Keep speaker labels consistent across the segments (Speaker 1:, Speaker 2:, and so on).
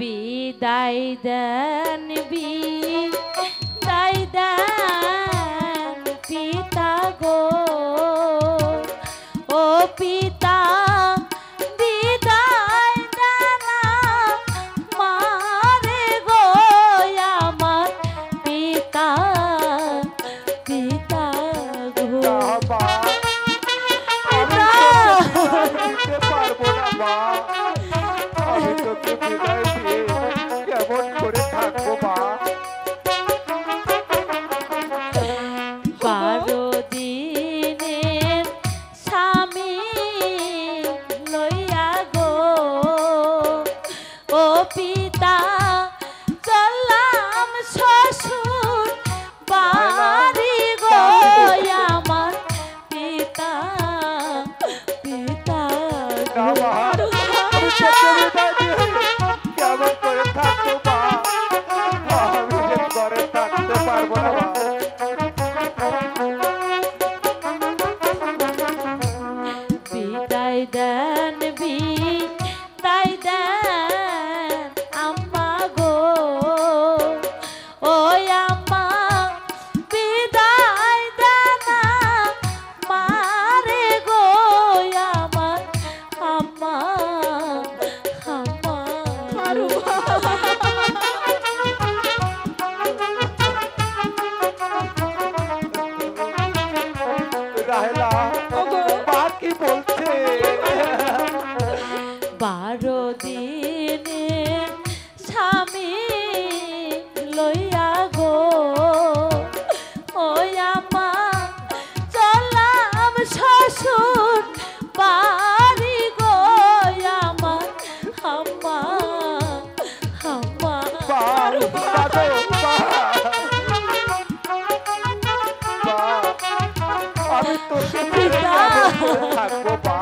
Speaker 1: বিদায় দেন বিদায় দেন পিতা গো ও পিতা বিদায় দেন মারে গো আমার পিতা পিতা গো
Speaker 2: কেমন করে থাকবো মা?
Speaker 1: 12 দিনের স্বামী লইয়া গো ও পিতা চললাম শ্বশুর বাড়ি গো আমার পিতা পিতা
Speaker 2: কেমন করে থাকবো মা? আমি যে ঘরে থাকতে পারবো না মা।
Speaker 1: বিদায় দেন বিদায় দেন আম্মা গো ও আম্মা বিদায় দেন মারে গো আমার আম্মা আম্মা
Speaker 2: রাহেলা মা কি বলছে?
Speaker 1: 12 দিনের স্বামী লইয়া গো ও আম্মা চললাম শ্বশুর বাড়ি গো আমার আম্মা আম্মা
Speaker 2: আমি তো থাকবো মা।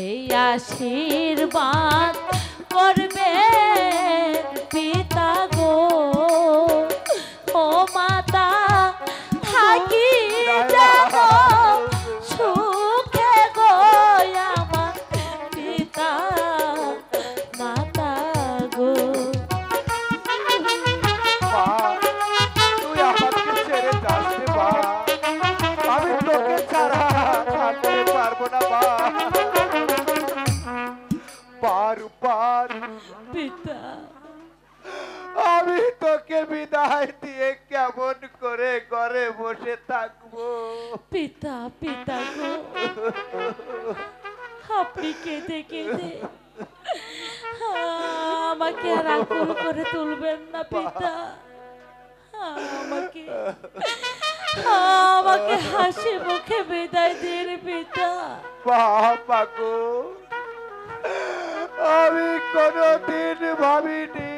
Speaker 1: এই আশীর্বাদ করবে পিতা গো ও মাতা থাকি যাব সুখে গো আমার পিতা মাতা গো
Speaker 2: মা তুই আমাকে ছেড়ে যাস রে মা। আমি তোকে ছাড়া থাকতে পারবো না মা। বারবার
Speaker 1: পিতা
Speaker 2: আমি তোকে বিদায় দিয়ে কেমন করে ঘরে বসে থাকবো?
Speaker 1: পিতা পিতা গো আপনি কেঁদে কেঁদে আমাকে আর আকুল করে তুলবেন না পিতা আমাকে আমাকে হাসি মুখে বিদায় দিন পিতা
Speaker 2: বাবা গো আমি কোনদিন ভাবিনি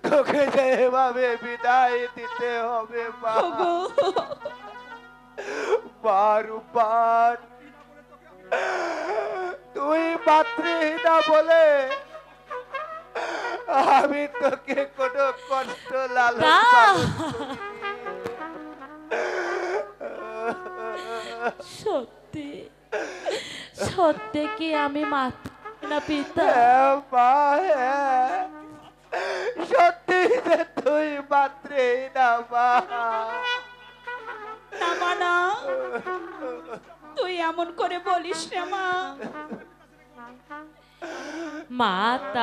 Speaker 2: তোকে যেভাবে বিদায় দিতে হবে মা। বারবার তুই মাতৃহীনা বলে আমি তোকে কোনো কষ্ট লালন
Speaker 1: সত্যি সত্যি কি আমি না পিতা?
Speaker 2: সত্যি যে তুই মাতৃহীনা মা।
Speaker 3: না তুই এমন করে বলিস না মা।
Speaker 1: মাতা